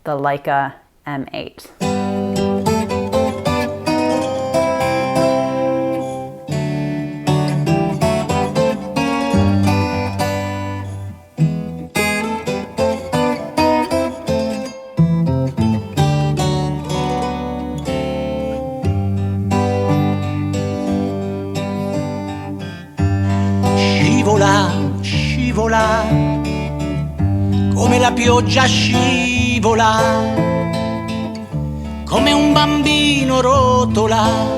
the Leica M8. Scivola, scivola, come la pioggia scivola, come un bambino rotola,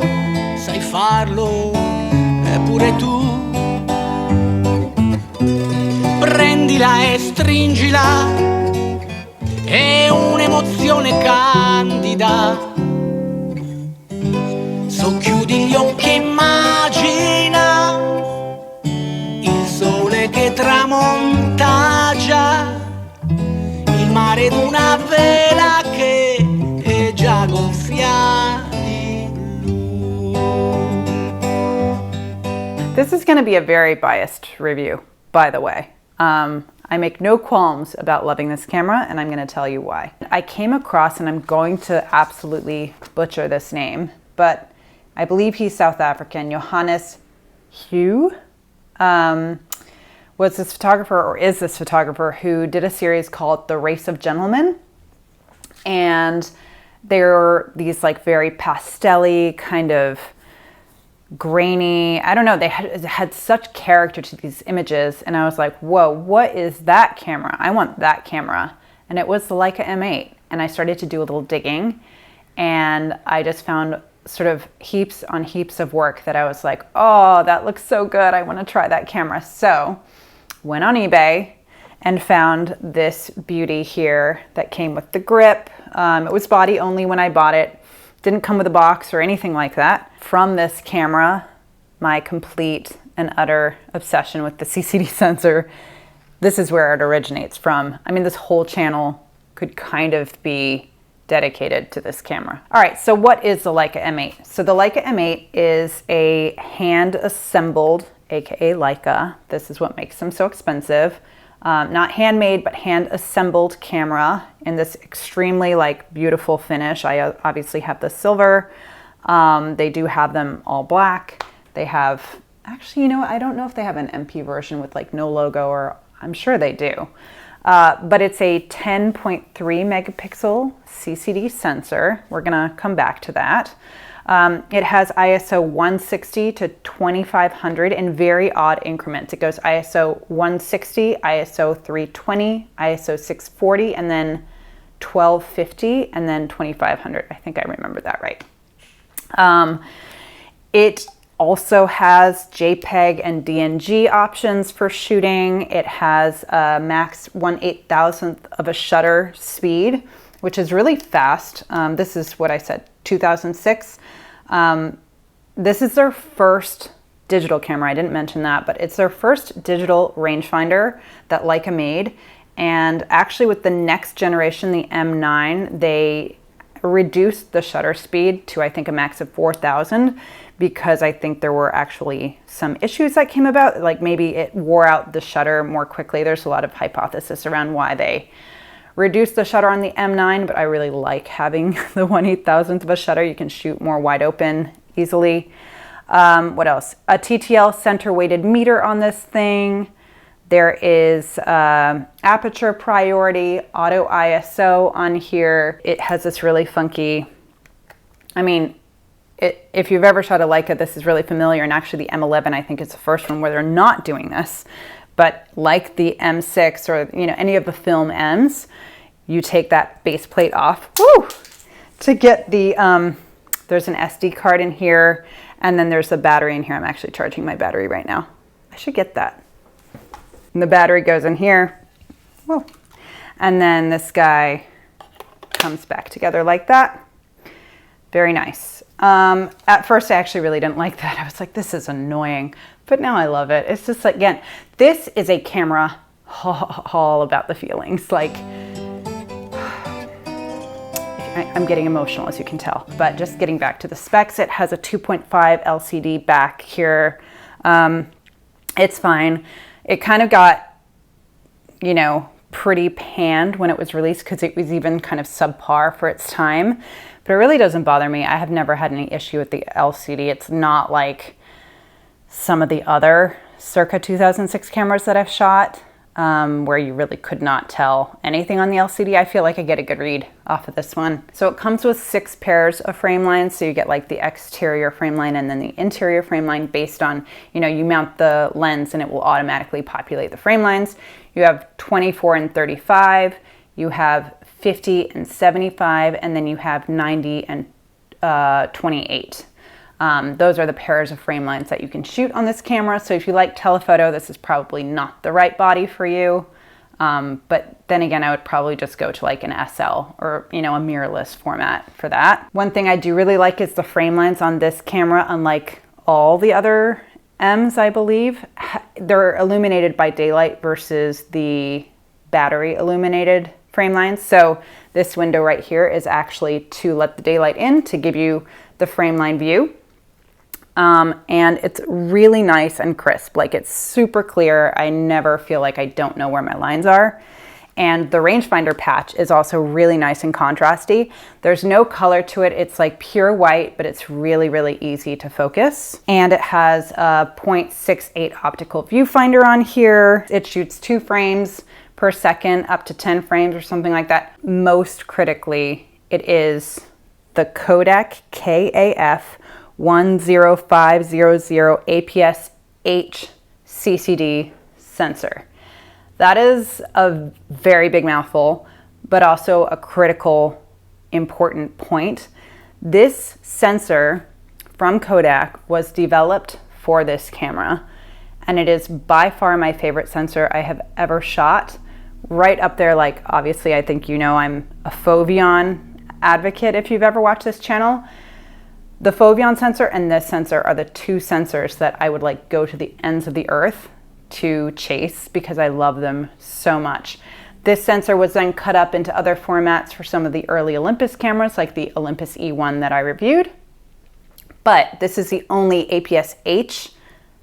sai farlo pure tu. Prendila e stringila, è un'emozione candida. Socchiudi gli occhi e immagina il sole che tramonta già, il mare d'una vela che è già gonfia di blu. This is going to be a very biased review, by the way. I make no qualms about loving this camera, and I'm going to tell you why. I came across, and I'm going to absolutely butcher this name, but I believe he's South African, Johannes Hugh. Was this photographer, or is this photographer, who did a series called The Race of Gentlemen. And they're these like very pastel-y, kind of grainy, I don't know, they had such character to these images. And I was like, whoa, what is that camera? I want that camera. And it was the Leica M8. And I started to do a little digging, and I just found sort of heaps on heaps of work that I was like, oh, that looks so good. I want to try that camera. So went on eBay and found this beauty here that came with the grip. It was body only when I bought it. Didn't come with a box or anything like that. From this camera, my complete and utter obsession with the CCD sensor, this is where it originates from. I mean, this whole channel could kind of be dedicated to this camera. All right, so what is the Leica M8? So the Leica M8 is a hand-assembled, aka Leica. This is what makes them so expensive. Not handmade, but hand-assembled camera in this extremely like beautiful finish. I obviously have the silver. They do have them all black. They have, actually, you know what? I don't know if they have an MP version with like no logo, or I'm sure they do. But it's a 10.3 megapixel CCD sensor. We're gonna come back to that. It has ISO 160 to 2500 in very odd increments. It goes ISO 160, ISO 320, ISO 640, and then 1250, and then 2500. I think I remember that right. It also has JPEG and DNG options for shooting. It has a max 1/8,000th of a shutter speed, which is really fast. This is what I said, 2006. This is their first digital camera. I didn't mention that, but it's their first digital rangefinder that Leica made. And actually with the next generation, the M9, they reduced the shutter speed to, I think, a max of 4,000, because I think there were actually some issues that came about, like maybe it wore out the shutter more quickly. There's a lot of hypothesis around why they reduced the shutter on the M9, but I really like having the 1/8,000th of a shutter. You can shoot more wide open easily. What else? A TTL center weighted meter on this thing. There is aperture priority, auto ISO on here. It has this really funky, I mean, if you've ever shot a Leica, this is really familiar, and actually the M11, I think, is the first one where they're not doing this. But like the M6 or any of the film M's, you take that base plate off to get the, there's an SD card in here, and then there's a battery in here. I'm actually charging my battery right now. I should get that. And the battery goes in here. Whoa. And then this guy comes back together like that. Very nice. At first, I actually really didn't like that. I was like, this is annoying. But now I love it. It's just like, again, this is a camera all about the feelings. Like, I'm getting emotional, as you can tell. But just getting back to the specs, it has a 2.5 LCD back here. It's fine. It kind of got, pretty panned when it was released because it was even kind of subpar for its time. But it really doesn't bother me. I have never had any issue with the LCD. It's not like some of the other circa 2006 cameras that I've shot, where you really could not tell anything on the LCD. I feel like I get a good read off of this one. So it comes with 6 pairs of frame lines. So you get like the exterior frame line and then the interior frame line based on, you know, you mount the lens and it will automatically populate the frame lines. You have 24 and 35, you have 50 and 75, and then you have 90 and 28. Those are the pairs of frame lines that you can shoot on this camera. So if you like telephoto, this is probably not the right body for you. But then again, I would probably just go to like an SL or, you know, a mirrorless format for that. One thing I do really like is the frame lines on this camera, unlike all the other M's, I believe. They're illuminated by daylight versus the battery illuminated frame lines. So this window right here is actually to let the daylight in to give you the frame line view. And it's really nice and crisp. Like, it's super clear. I never feel like I don't know where my lines are. And the rangefinder patch is also really nice and contrasty. There's no color to it. It's like pure white, but it's really, really easy to focus. And it has a 0.68 optical viewfinder on here. It shoots 2 frames per second, up to 10 frames or something like that. Most critically, it is the Kodak KAF 10500 APS-H CCD sensor. That is a very big mouthful, but also a critical, important point. This sensor from Kodak was developed for this camera, and it is by far my favorite sensor I have ever shot. Right up there, like, obviously, I think you know I'm a Foveon advocate if you've ever watched this channel. The Foveon sensor and this sensor are the 2 sensors that I would like go to the ends of the earth to chase because I love them so much. This sensor was then cut up into other formats for some of the early Olympus cameras, like the Olympus E1 that I reviewed. But this is the only APS-H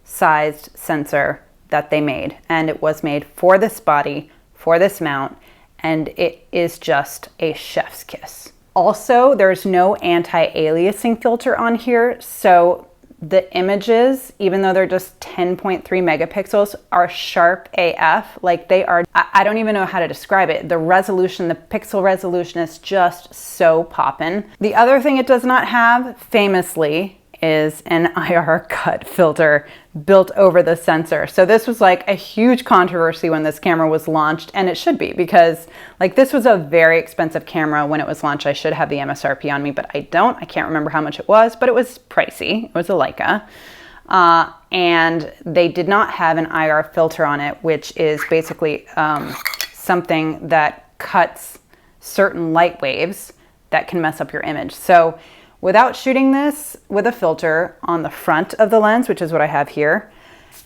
sized sensor that they made, and it was made for this body, for this mount, and it is just a chef's kiss. Also, there's no anti-aliasing filter on here, so the images, even though they're just 10.3 megapixels, are sharp AF. Like, they are, I don't even know how to describe it. The resolution, the pixel resolution is just so poppin'. The other thing it does not have, famously, is an IR cut filter built over the sensor. So this was like a huge controversy when this camera was launched, and it should be, because like, this was a very expensive camera when it was launched. I should have the MSRP on me, but I don't. I can't remember how much it was, but it was pricey. It was a Leica. And they did not have an IR filter on it, which is basically something that cuts certain light waves that can mess up your image. So without shooting this with a filter on the front of the lens, which is what I have here,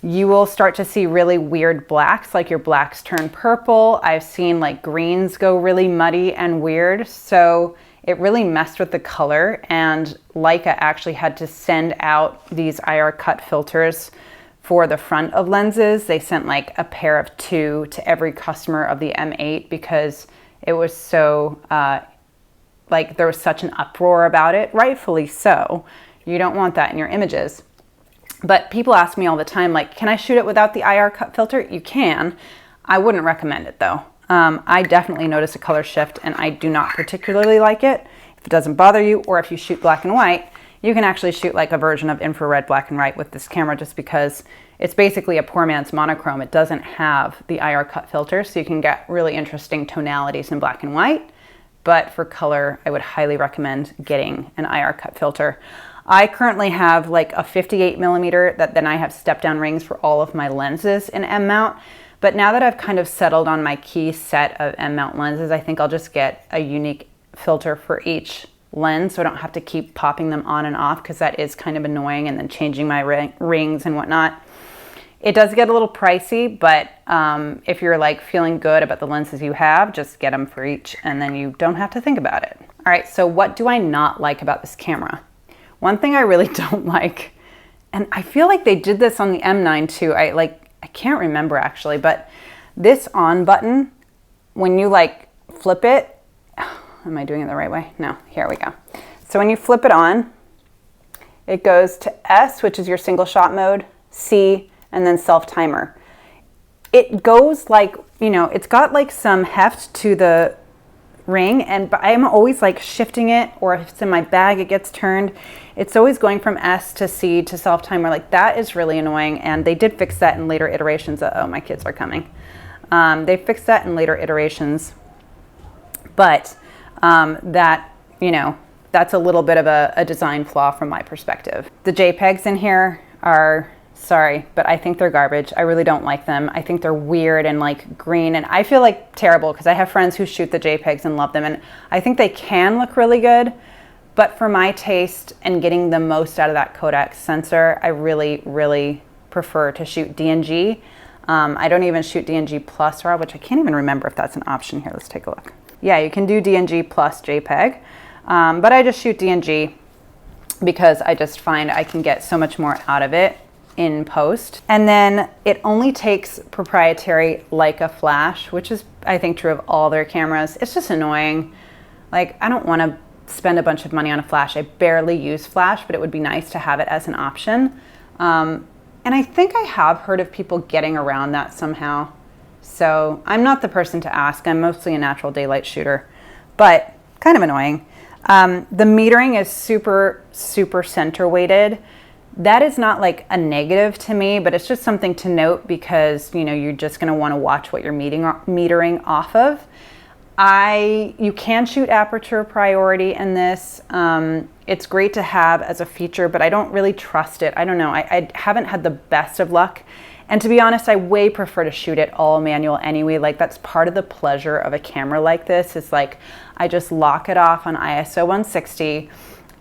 you will start to see really weird blacks, like your blacks turn purple. I've seen like greens go really muddy and weird. So it really messed with the color, and Leica actually had to send out these IR cut filters for the front of lenses. They sent like a pair of 2 to every customer of the M8 because it was so, like, there was such an uproar about it, rightfully so. You don't want that in your images. But people ask me all the time, like, can I shoot it without the IR cut filter? You can. I wouldn't recommend it though. I definitely notice a color shift, and I do not particularly like it. If it doesn't bother you, or if you shoot black and white, you can actually shoot like a version of infrared black and white with this camera, just because it's basically a poor man's monochrome. It doesn't have the IR cut filter, so you can get really interesting tonalities in black and white. But for color, I would highly recommend getting an IR cut filter. I currently have like a 58 millimeter that then I have step down rings for all of my lenses in M mount. But now that I've kind of settled on my key set of M mount lenses, I think I'll just get a unique filter for each lens, so I don't have to keep popping them on and off, because that is kind of annoying, and then changing my rings and whatnot. It does get a little pricey, but if you're like feeling good about the lenses you have, just get them for each, and then you don't have to think about it. All right, so what do I not like about this camera? One thing I really don't like, and I feel like they did this on the M9 too. I can't remember actually, but this on button when you like flip it, am I doing it the right way? No, here we go. So when you flip it on, it goes to S, which is your single shot mode, C, and then self timer. It goes like, you know, it's got like some heft to the ring, and I'm always like shifting it, or if it's in my bag, it gets turned. It's always going from S to C to self timer. Like, that is really annoying, and they did fix that in later iterations. Oh, my kids are coming. They fixed that in later iterations, but that, you know, that's a little bit of a design flaw from my perspective. The JPEGs in here are, sorry, but I think they're garbage. I really don't like them. I think they're weird and like green, and I feel like terrible because I have friends who shoot the JPEGs and love them, and I think they can look really good, but for my taste and getting the most out of that Kodak sensor, I really, really prefer to shoot DNG. I don't even shoot DNG plus RAW, which I can't even remember if that's an option here. Let's take a look. Yeah, you can do DNG plus JPEG, but I just shoot DNG because I just find I can get so much more out of it in post. And then it only takes proprietary Leica flash, which is, I think, true of all their cameras. It's just annoying. Like, I don't want to spend a bunch of money on a flash. I barely use flash, but it would be nice to have it as an option. And I think I have heard of people getting around that somehow. So I'm not the person to ask. I'm mostly a natural daylight shooter, but kind of annoying. The metering is super, super center weighted. That is not like a negative to me, but it's just something to note because, you know, you're just going to want to watch what you're metering off of. You can shoot aperture priority in this. It's great to have as a feature, but I don't really trust it. I don't know. I haven't had the best of luck. And to be honest, I way prefer to shoot it all manual anyway. Like, that's part of the pleasure of a camera like this. Is like, I just lock it off on ISO 160,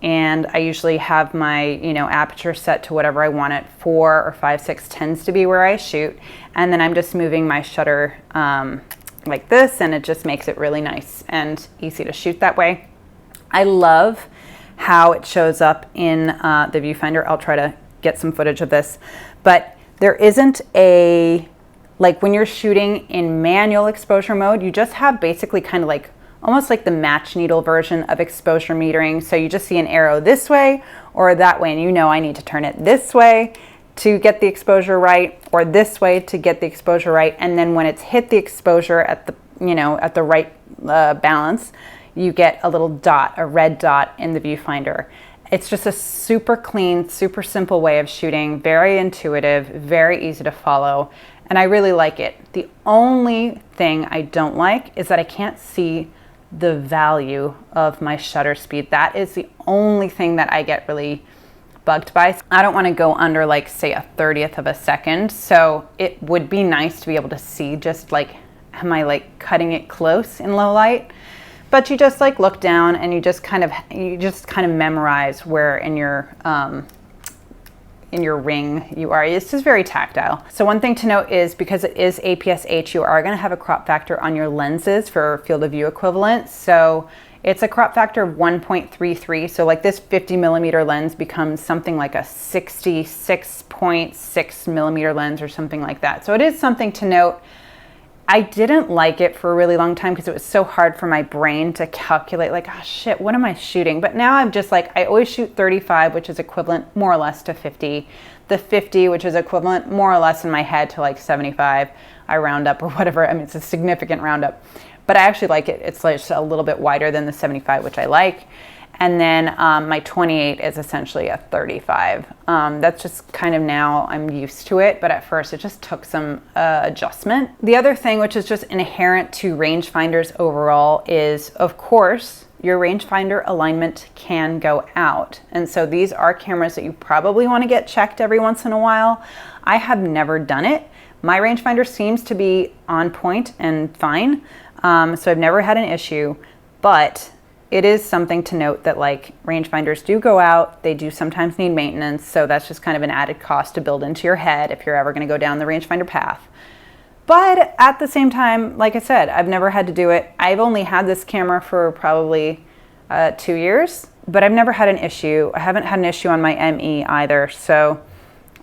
and I usually have my, you know, aperture set to whatever I want it. 4 or 5, 6 tends to be where I shoot. And then I'm just moving my shutter like this, and it just makes it really nice and easy to shoot that way. I love how it shows up in the viewfinder. I'll try to get some footage of this, but there isn't a, like when you're shooting in manual exposure mode, you just have basically kind of like almost like the match needle version of exposure metering. So you just see an arrow this way or that way, and you know I need to turn it this way to get the exposure right, or this way to get the exposure right. And then when it's hit the exposure at the, you know, at the right balance, you get a little dot, a red dot in the viewfinder. It's just a super clean, super simple way of shooting, very intuitive, very easy to follow, and I really like it. The only thing I don't like is that I can't see the value of my shutter speed. That is the only thing that I get really bugged by. I don't want to go under, like, say a 30th of a second, so it would be nice to be able to see just like, am I like cutting it close in low light? But you just like look down and you just kind of memorize where in your ring you are. It's just very tactile. So one thing to note is, because it is APS-H, you are going to have a crop factor on your lenses for field of view equivalent. So it's a crop factor of 1.33. So like this 50 millimeter lens becomes something like a 66.6 millimeter lens or something like that. So it is something to note. I didn't like it for a really long time because it was so hard for my brain to calculate, like, oh shit, what am I shooting? But now I'm just like, I always shoot 35, which is equivalent more or less to 50. The 50, which is equivalent more or less in my head to like 75. I round up or whatever. I mean, it's a significant roundup, but I actually like it. It's like a little bit wider than the 75, which I like. And then my 28 is essentially a 35. That's just kind of, now I'm used to it, but at first it just took some adjustment. The other thing, which is just inherent to rangefinders overall, is of course your rangefinder alignment can go out. And so these are cameras that you probably want to get checked every once in a while. I have never done it. My rangefinder seems to be on point and fine. So I've never had an issue, but it is something to note that like rangefinders do go out. They do sometimes need maintenance. So that's just kind of an added cost to build into your head if you're ever going to go down the rangefinder path. But at the same time, like I said, I've never had to do it. I've only had this camera for probably 2 years, but I've never had an issue. I haven't had an issue on my ME either. So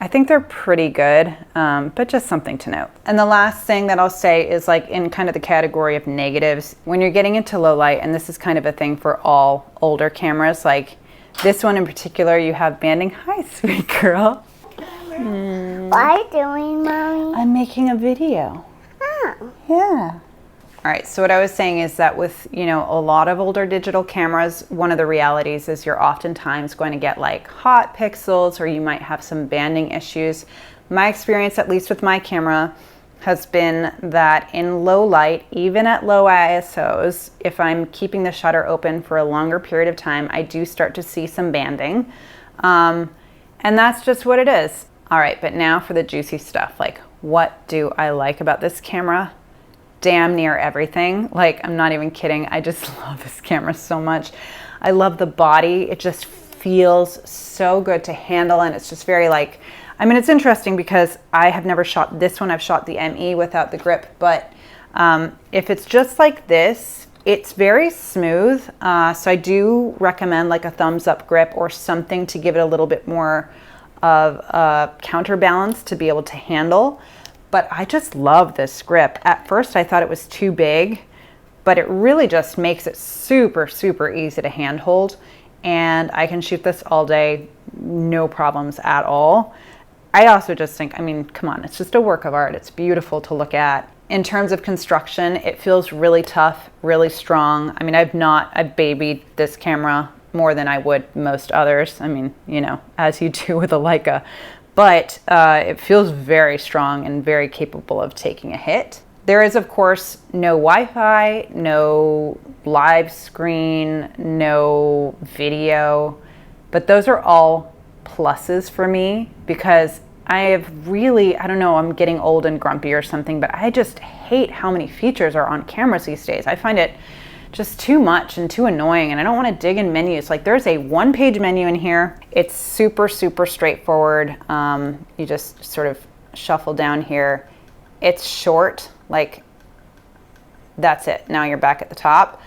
I think they're pretty good, but just something to note. And the last thing that I'll say is like in kind of the category of negatives, when you're getting into low light, and this is kind of a thing for all older cameras, like this one in particular, you have banding. Hi, sweet girl. What are you doing, Mommy? I'm making a video. Oh. Yeah. All right, so what I was saying is that with, you know, a lot of older digital cameras, one of the realities is you're oftentimes going to get like hot pixels, or you might have some banding issues. My experience, at least with my camera, has been that in low light, even at low ISOs, if I'm keeping the shutter open for a longer period of time, I do start to see some banding. And that's just what it is. All right, but now for the juicy stuff. Like, what do I like about this camera? Damn near everything. Like, I'm not even kidding. I just love this camera so much. I love the body. It just feels so good to handle, and it's just very like, I mean, it's interesting because I have never shot this one. I've shot the ME without the grip, but if it's just like this, it's very smooth. So I do recommend like a thumbs up grip or something to give it a little bit more of a counterbalance to be able to handle. But I just love this grip. At first I thought it was too big, but it really just makes it super, super easy to handhold. And I can shoot this all day, no problems at all. I also just think, I mean, come on, it's just a work of art. It's beautiful to look at. In terms of construction, it feels really tough, really strong. I mean, I've babied this camera more than I would most others. I mean, you know, as you do with a Leica. But it feels very strong and very capable of taking a hit. There is, of course, no Wi-Fi, no live screen, no video, but those are all pluses for me because I have really, I don't know, I'm getting old and grumpy or something, but I just hate how many features are on cameras these days. I find it just too much and too annoying, and I don't want to dig in menus. Like, there's a one-page menu in here. It's super, super straightforward. You just sort of shuffle down here. It's short, like that's it. Now you're back at the top.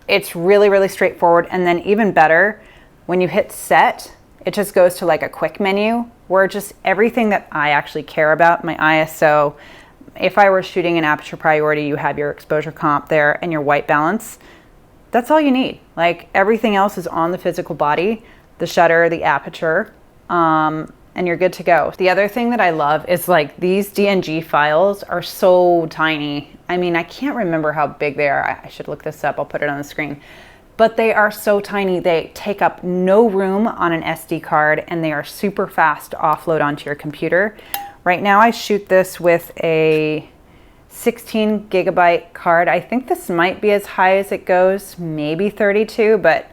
It's really, really straightforward. And then even better, when you hit set, it just goes to like a quick menu where just everything that I actually care about, my ISO, if I were shooting an aperture priority, you have your exposure comp there and your white balance. That's all you need. Like, everything else is on the physical body, the shutter, the aperture, and you're good to go. The other thing that I love is like these DNG files are so tiny. I mean, I can't remember how big they are. I should look this up. I'll put it on the screen. But they are so tiny. They take up no room on an SD card, and they are super fast to offload onto your computer. Right now I shoot this with a 16 gigabyte card. I think this might be as high as it goes, maybe 32, but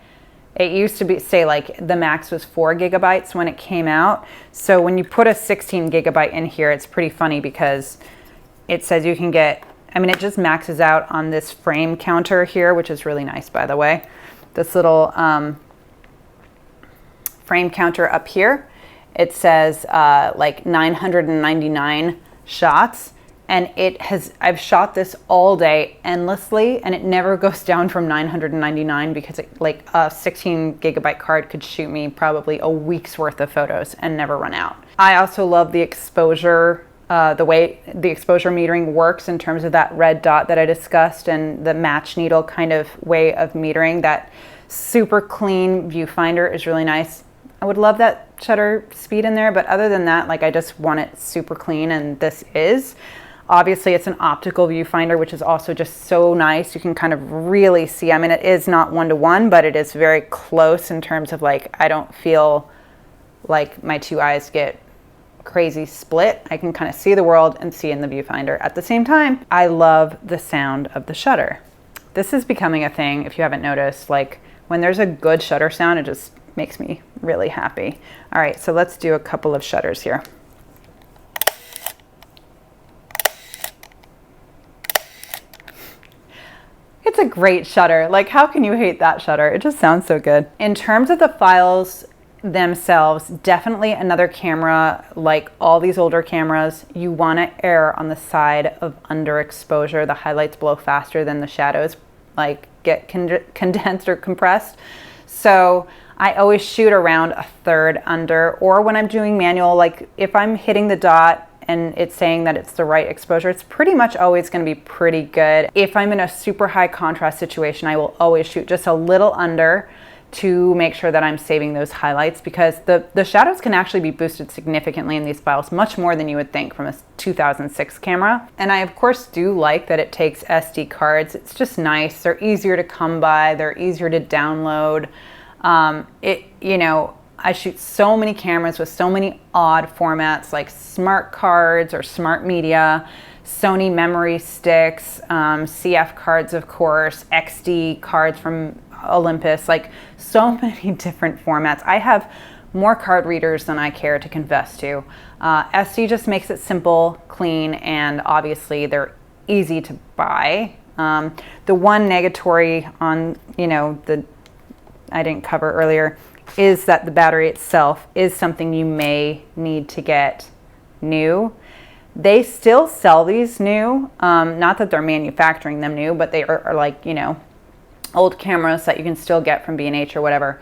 it used to be, say, like the max was 4 gigabytes when it came out. So when you put a 16 gigabyte in here, it's pretty funny because it says you can get, I mean, it just maxes out on this frame counter here, which is really nice, by the way. This little frame counter up here. It says like 999 shots, and I've shot this all day endlessly, and it never goes down from 999 because like a 16 gigabyte card could shoot me probably a week's worth of photos and never run out. I also love the exposure, the way the exposure metering works in terms of that red dot that I discussed and the match needle kind of way of metering. That super clean viewfinder is really nice. I would love that shutter speed in there, but other than that, like, I just want it super clean, and this is. Obviously, it's an optical viewfinder, which is also just so nice. You can kind of really see, I mean, it is not one-to-one, but it is very close in terms of like, I don't feel like my two eyes get crazy split. I can kind of see the world and see in the viewfinder at the same time. I love the sound of the shutter. This is becoming a thing, if you haven't noticed. Like, when there's a good shutter sound, it just makes me really happy. All right, so let's do a couple of shutters here. It's a great shutter. Like, how can you hate that shutter? It just sounds so good. In terms of the files themselves, definitely another camera, like all these older cameras, you want to err on the side of underexposure. The highlights blow faster than the shadows like get condensed or compressed. So I always shoot around a third under, or when I'm doing manual, like if I'm hitting the dot and it's saying that it's the right exposure, it's pretty much always going to be pretty good. If I'm in a super high contrast situation, I will always shoot just a little under to make sure that I'm saving those highlights, because the shadows can actually be boosted significantly in these files, much more than you would think from a 2006 camera. And I of course do like that it takes SD cards. It's just nice. They're easier to come by. They're easier to download. You know, I shoot so many cameras with so many odd formats like smart cards or smart media, Sony memory sticks, CF cards, of course, XD cards from Olympus, like so many different formats. I have more card readers than I care to confess to. SD just makes it simple, clean, and obviously they're easy to buy. The one negatory on, you know, I didn't cover earlier, is that the battery itself is something you may need to get new. They still sell these new, not that they're manufacturing them new, but they are like, you know, old cameras that you can still get from B&H or whatever.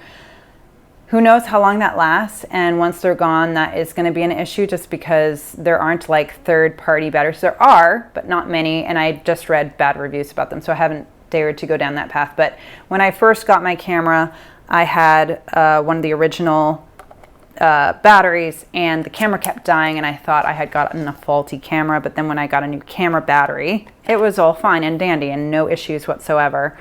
Who knows how long that lasts, and once they're gone, that is going to be an issue, just because there aren't like third-party batteries. There are, but not many, and I just read bad reviews about them, so I haven't dared to go down that path. But when I first got my camera, I had one of the original batteries, and the camera kept dying, and I thought I had gotten a faulty camera. But then when I got a new camera battery, it was all fine and dandy and no issues whatsoever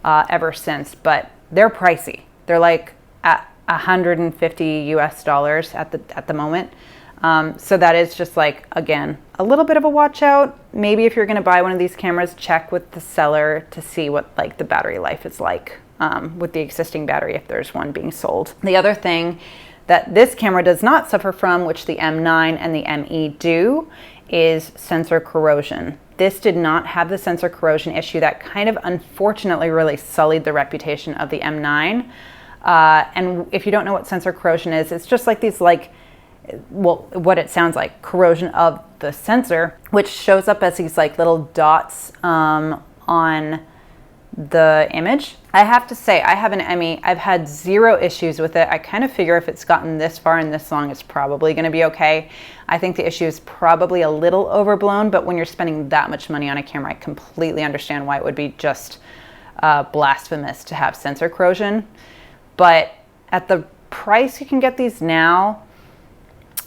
ever since. But they're pricey. They're like at $150 US at the moment. So that is just like, again, a little bit of a watch out. Maybe if you're going to buy one of these cameras, check with the seller to see what like the battery life is like with the existing battery, if there's one being sold. The other thing that this camera does not suffer from, which the M9 and the ME do, is sensor corrosion. This did not have the sensor corrosion issue that kind of unfortunately really sullied the reputation of the M9. And if you don't know what sensor corrosion is, it's just like these like, well, what it sounds like, corrosion of the sensor, which shows up as these like little dots on the image. I have to say, I have an ME. I've had zero issues with it. I kind of figure if it's gotten this far and this long, it's probably going to be okay. I think the issue is probably a little overblown, but when you're spending that much money on a camera, I completely understand why it would be just blasphemous to have sensor corrosion. But at the price you can get these now,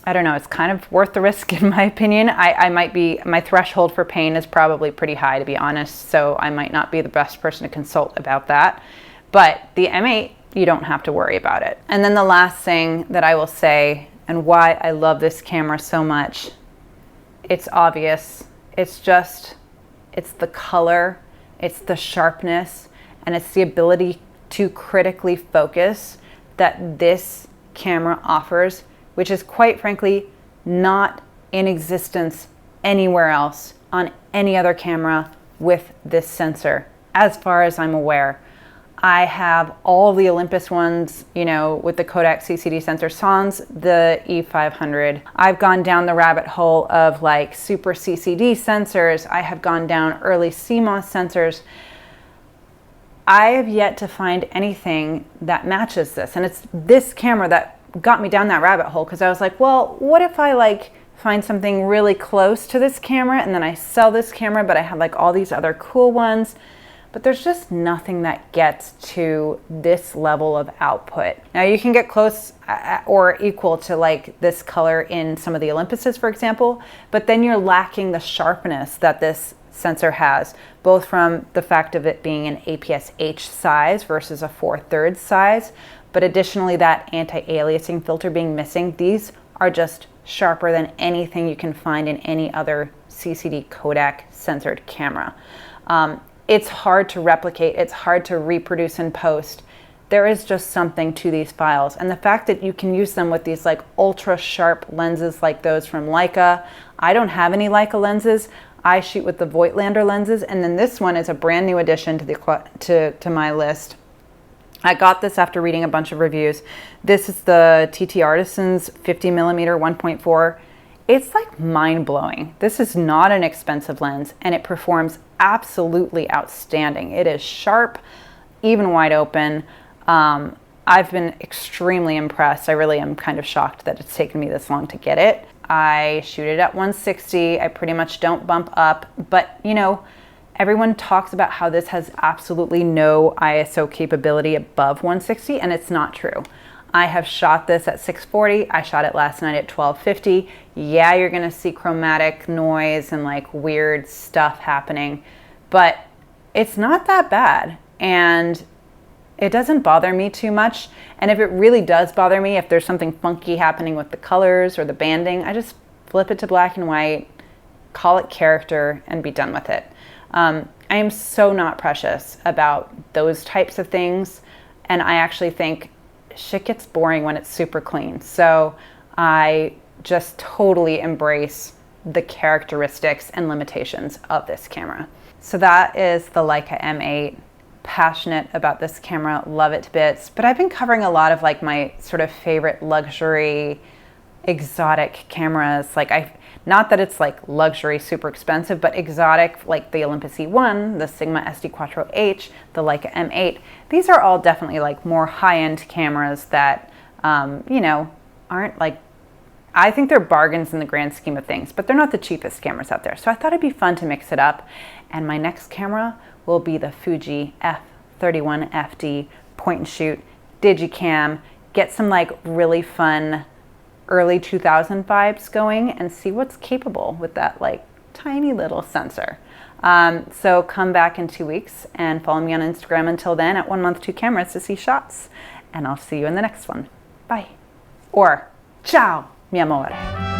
I don't know, it's kind of worth the risk in my opinion. I might be, my threshold for pain is probably pretty high, to be honest, so I might not be the best person to consult about that. But the M8, you don't have to worry about it. And then the last thing that I will say, and why I love this camera so much, it's obvious. It's the color, it's the sharpness, and it's the ability to critically focus that this camera offers, which is quite frankly not in existence anywhere else on any other camera with this sensor, as far as I'm aware. I have all the Olympus ones, you know, with the Kodak CCD sensor, sans the E500. I've gone down the rabbit hole of like super CCD sensors. I have gone down early CMOS sensors. I have yet to find anything that matches this. And it's this camera that got me down that rabbit hole, because I was like, well, what if I like find something really close to this camera and then I sell this camera, but I have like all these other cool ones. But there's just nothing that gets to this level of output. Now you can get close or equal to like this color in some of the Olympuses, for example, but then you're lacking the sharpness that this sensor has, both from the fact of it being an APS-H size versus a 4/3 size, but additionally that anti-aliasing filter being missing. These are just sharper than anything you can find in any other CCD Kodak censored camera. It's hard to replicate, it's hard to reproduce in post. There is just something to these files. And the fact that you can use them with these like ultra sharp lenses like those from Leica. I don't have any Leica lenses. I shoot with the Voigtlander lenses, and then this one is a brand new addition to my list. I got this after reading a bunch of reviews. This is the TT Artisans 50mm 1.4. It's like mind-blowing. This is not an expensive lens, and it performs absolutely outstanding. It is sharp, even wide open. I've been extremely impressed. I really am kind of shocked that it's taken me this long to get it. I shoot it at 160. I pretty much don't bump up, but you know, everyone talks about how this has absolutely no ISO capability above 160, and it's not true. I have shot this at 640. I shot it last night at 1250. Yeah, you're gonna see chromatic noise and like weird stuff happening, but it's not that bad. And it doesn't bother me too much. And if it really does bother me, if there's something funky happening with the colors or the banding, I just flip it to black and white, call it character, and be done with it. I am so not precious about those types of things. And I actually think shit gets boring when it's super clean. So I just totally embrace the characteristics and limitations of this camera. So that is the Leica M8. Passionate about this camera, love it to bits, but I've been covering a lot of like my sort of favorite luxury exotic cameras. Like not that it's like luxury super expensive, but exotic, like the Olympus E1, the Sigma SD4H, the Leica M8. These are all definitely like more high-end cameras that you know, aren't like, I think they're bargains in the grand scheme of things, but they're not the cheapest cameras out there. So I thought it'd be fun to mix it up. And my next camera will be the Fuji F31 FD point and shoot digicam. Get some like really fun early 2000 vibes going and see what's capable with that like tiny little sensor. So come back in 2 weeks and follow me on Instagram until then at 1 month 2 cameras to see shots. And I'll see you in the next one. Bye. Or ciao, mi amore.